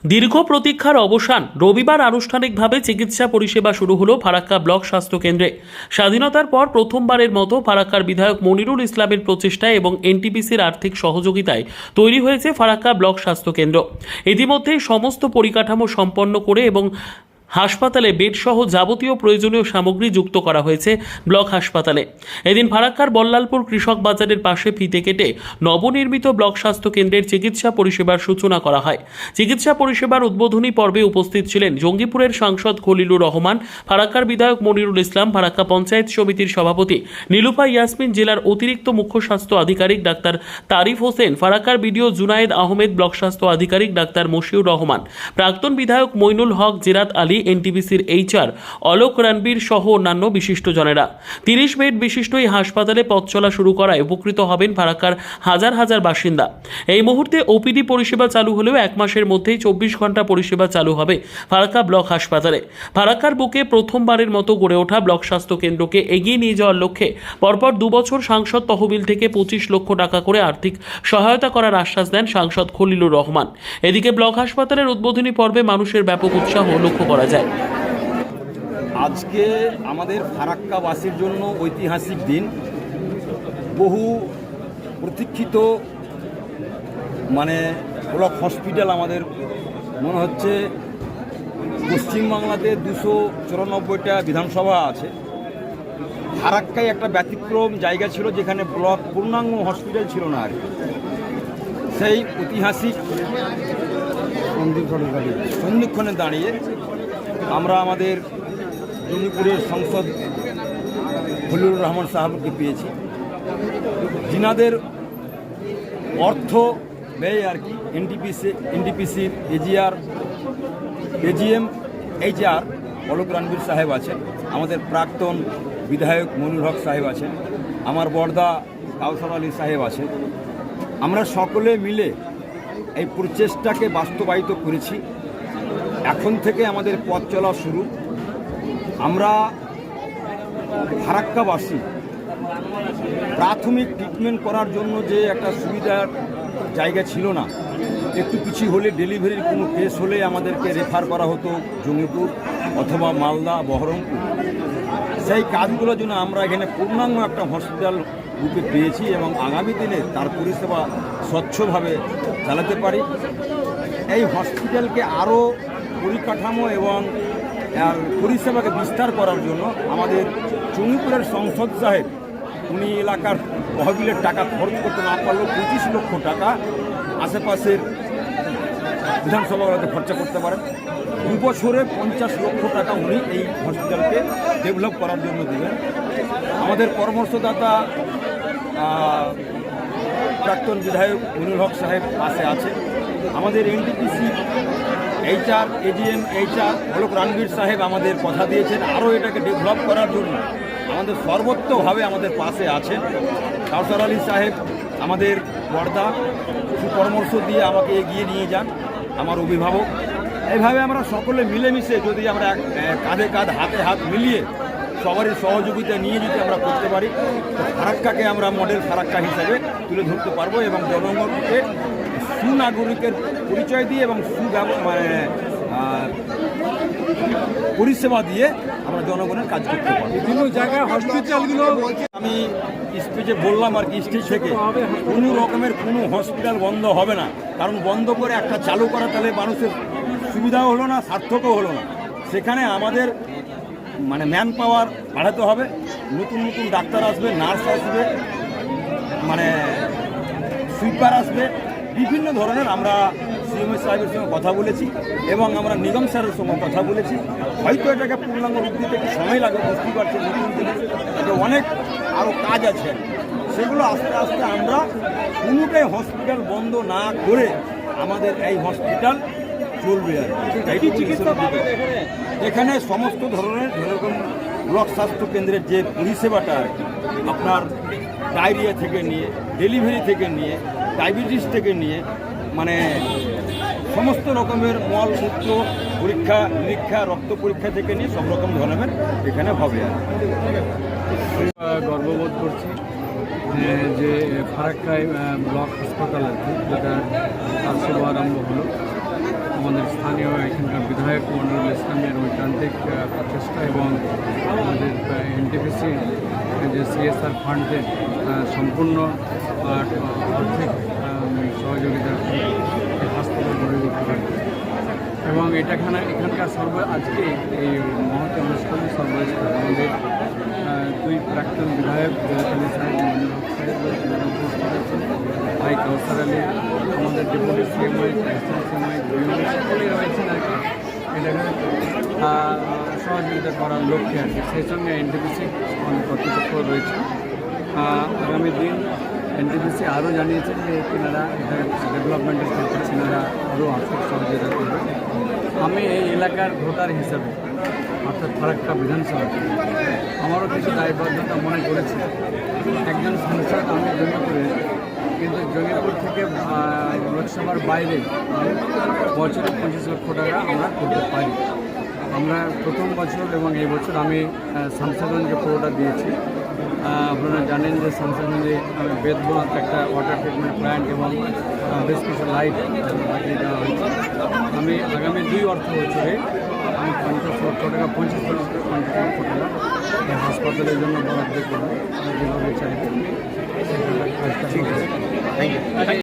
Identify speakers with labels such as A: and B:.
A: দীর্ঘ প্রতীক্ষার অবসান। রবিবার আনুষ্ঠানিকভাবে চিকিৎসা পরিষেবা শুরু হলো ফারাক্কা ব্লক স্বাস্থ্য কেন্দ্রে। স্বাধীনতার পর প্রথমবারের মতো ফারাক্কার বিধায়ক মনিরুল ইসলামের প্রচেষ্টায় এবং এনটিপিসির আর্থিক সহযোগিতায় তৈরি হয়েছে ফারাক্কা ব্লক স্বাস্থ্য কেন্দ্র। ইতিমধ্যেই সমস্ত পরিকাঠামো সম্পন্ন করে এবং হাসপাতালে বেডসহ যাবতীয় প্রয়োজনীয় সামগ্রী যুক্ত করা হয়েছে ব্লক হাসপাতালে। এদিন ফারাক্কার বল্লালপুর কৃষক বাজারের পাশে ফিতে কেটে নবনির্মিত ব্লক স্বাস্থ্য কেন্দ্রের চিকিৎসা পরিষেবার সূচনা করা হয়। চিকিৎসা পরিষেবার উদ্বোধনী পর্বে উপস্থিত ছিলেন জঙ্গিপুরের সাংসদ খলিলুর রহমান, ফারাক্কার বিধায়ক মনিরুল ইসলাম, ফারাক্কা পঞ্চায়েত সমিতির সভাপতি নীলুফা ইয়াসমিন, জেলার অতিরিক্ত মুখ্য স্বাস্থ্য আধিকারিক ডাক্তার তারিফ হোসেন, ফারাক্কার বিডিও জুনায়েদ আহমেদ, ব্লক স্বাস্থ্য আধিকারিক ডাক্তার মশিউর রহমান, প্রাক্তন বিধায়ক মইনুল হক, জিরাত আলী, এনটিপিসির এইচআর অলোক রণবীর সহ অন্যান্য বিশিষ্টজনেরা। 30 বেড বিশিষ্ট এই হাসপাতালে পথ চলা শুরু করায় উপকৃত হবেন ফারাক্কার হাজার হাজার বাসিন্দা। এই মুহূর্তে ওপিডি পরিষেবা চালু হলেও 1 মাসের মধ্যেই 24 ঘন্টা পরিষেবা চালু হবে ফারাক্কা ব্লক হাসপাতালে। ফারাক্কার বুকে প্রথমবারের মতো গড়ে ওঠা ব্লক স্বাস্থ্য কেন্দ্রকে এগিয়ে নিয়ে যাওয়ার লক্ষ্যে পরপর 2 বছর সাংসদ তহবিল থেকে 25 লক্ষ টাকা করে আর্থিক সহায়তা করার আশ্বাস দেন সাংসদ খলিলুর রহমান। এদিকে ব্লক হাসপাতালের উদ্বোধনী পর্বে মানুষের ব্যাপক উৎসাহ লক্ষ্য করা যায়।
B: আজকে আমাদের ফারাক্কাবাসীর জন্য ঐতিহাসিক দিন। বহু প্রতীক্ষিত ব্লক হসপিটাল আমাদের মনে হচ্ছে পশ্চিমবাংলাতে 294টা বিধানসভা আছে। ফারাক্কায় একটা ব্যতিক্রম জায়গা ছিল যেখানে ব্লক পূর্ণাঙ্গ হসপিটাল ছিল না আর কি। সেই ঐতিহাসিক সন্ধিক্ষণে দাঁড়িয়ে আমরা আমাদের জঙ্গিপুরের সাংসদ খলিলুর রহমান সাহেবকে পেয়েছি, যিনাদের অর্থ ব্যয় আর কি এনটিপিসির এজিএম এইচআর অলোক রণবীর সাহেব আছেন, আমাদের প্রাক্তন বিধায়ক মনিরুল হক সাহেব আছেন, আমার বড়দা কাউসার আলী সাহেব আছেন। আমরা সকলে মিলে এই প্রচেষ্টাকে বাস্তবায়িত করেছি। এখন থেকে আমাদের পথ চলা শুরু। আমরা ফারাক্কাবাসী প্রাথমিক ট্রিটমেন্ট করার জন্য যে একটা সুবিধার জায়গা ছিল না, একটু কিছু হলে ডেলিভারির কোনো কেস হলে আমাদেরকে রেফার করা হতো জঙ্গিপুর অথবা মালদা, বহরমপুর। সেই কাজগুলোর জন্য আমরা এখানে পূর্ণাঙ্গ একটা হসপিটাল রূপে পেয়েছি এবং আগামী দিনে তার পরিষেবা স্বচ্ছভাবে চালাতে পারি। এই হসপিটালকে আরও পরিকাঠামো এবং আর পরিষেবাকে বিস্তার করার জন্য আমাদের জঙ্গিপুরের সংসদ সাহেব উনি এলাকার তহবিলের টাকা খরচ করতে না পারলেও 25 লক্ষ টাকা আশেপাশের বিধানসভাগুলোতে খরচা করতে পারেন। 2 বছরে 50 লক্ষ টাকা উনি এই হসপিটালকে ডেভেলপ করার জন্য দেবেন। আমাদের পরামর্শদাতা প্রাক্তন বিধায়ক মনিরুল হক সাহেব পাশে আছে। আমাদের NTPC HR AGM HR Alok Ranbir সাহেব আমাদের কথা দিয়েছেন আরও এটাকে ডেভেলপ করার জন্য, আমাদের সর্বত্রভাবে আমাদের পাশে আছেন। কাউসার আলী সাহেব আমাদের বড়দা সুপরামর্শ দিয়ে আমাকে এগিয়ে নিয়ে যান, আমার অভিভাবক। এইভাবে আমরা সকলে মিলেমিশে যদি আমরা কাঁধে কাঁধ হাতে হাত মিলিয়ে সবারই সহযোগিতা নিয়ে যদি আমরা করতে পারি, তো ফারাক্কাকে আমরা মডেল ফারাক্কা হিসাবে তুলে ধরতে পারবো এবং জনগণকে সুনাগরিকের পরিচয় দিয়ে এবং পরিষেবা দিয়ে আমরা জনগণের কাজ করতে পারবো।
C: বিভিন্ন জায়গায় হসপিটালগুলো
B: আমি স্পিচে বললাম আর কি, স্টেজ থেকে কোনো রকমের কোনো হসপিটাল বন্ধ হবে না। কারণ বন্ধ করে একটা চালু করা তাহলে মানুষের সুবিধাও হলো না, সার্থকও হলো না। সেখানে আমাদের ম্যান পাওয়ার বাড়াতে হবে, নতুন নতুন ডাক্তার আসবে, নার্স আসবে, সুইপার আসবে, বিভিন্ন ধরনের। আমরা সিএমএ সাহেবের সঙ্গে কথা বলেছি এবং আমরা নিগম স্যারের সঙ্গে কথা বলেছি। হয়তো এটাকে পূর্ণাঙ্গ রূপ দিতে একটু সময় লাগবে, বুঝতেই পারছি নতুন জিনিস, এটা অনেক আরও কাজ আছে, সেগুলো আস্তে আস্তে আমরা কোনোটাই হসপিটাল বন্ধ না করে আমাদের এই হসপিটাল চলবে আর এখানে সমস্ত ধরনের যেরকম ব্লক স্বাস্থ্য কেন্দ্রের যে পরিষেবাটা আর কি, আপনার ডায়রিয়া থেকে নিয়ে, ডেলিভারি থেকে নিয়ে, ডায়াবেটিস থেকে নিয়ে সমস্ত রকমের মলমূত্র পরীক্ষা নিরীক্ষা, রক্ত পরীক্ষা থেকে নিয়ে সব রকম ধরনের এখানে হবে আর
C: গর্ববোধ করছি যে ফারাক্কায় ব্লক হাসপাতাল আছে, যেটা কাজ শুভ আরম্ভ হলো। আমাদের স্থানীয় এখানকার বিধায়ক মনিরুল ইসলামের ঐকান্তিক প্রচেষ্টা এবং আমাদের এনটিপিসি যে সিএসআর ফান্ডের সম্পূর্ণ আর্থিক সহযোগিতা এই হাসপাতাল গড়ে উঠতে পারে এবং এখানকার আজকে এই মহৎ অনুষ্ঠানে সর্বস্তর আমাদের দুই প্রাক্তন বিধায়ক জয়তালী সাহেব মনির হক সাহেব ভাই কাউসার আলী আমাদের ডেপুটি সিএমআই অ্যাসিস্ট্যান্ট সিএমআই সকলেই রয়েছেন আর কি এটাকে সহযোগিতা করার লক্ষ্যে আর কি সেই সঙ্গে এনটিপিসি অনেক কর্তৃপক্ষ রয়েছে আগামী দিন এনটিপিসি আরও জানিয়েছেন যে তিনারা এটা ডেভেলপমেন্টের ক্ষেত্রে তিনারা আরও আর্থিক সহযোগিতা করবে আমি এই এলাকার ভোটার হিসাবে অর্থাৎ ফারাক্কা বিধানসভা আমারও কিছু দায়বদ্ধতা মনে করেছি একজন সাংসদ আমি জঙ্গিপুরে কিন্তু জঙ্গিপুর থেকে লোকসভার বাইরে বছরে 25 লক্ষ টাকা আমরা করতে পারি আমরা প্রথম বছর এবং এই বছর আমি শামসাগঞ্জে পুরোটা দিয়েছি আপনারা জানেন যে শামসাগঞ্জে বেদবোনাথ একটা ওয়াটার ট্রিটমেন্ট প্ল্যান্ট এবং বেশ কিছু লাইট লাগিয়ে দেওয়া হয়েছে আমি আগামী 2 অর্থ বছরে আমি 50 লক্ষ টাকা 50 লক্ষ টাকা এই হাসপাতালের জন্য বরাদ্দ করবো যেভাবে চাইবে ঠিক আছে থ্যাংক ইউ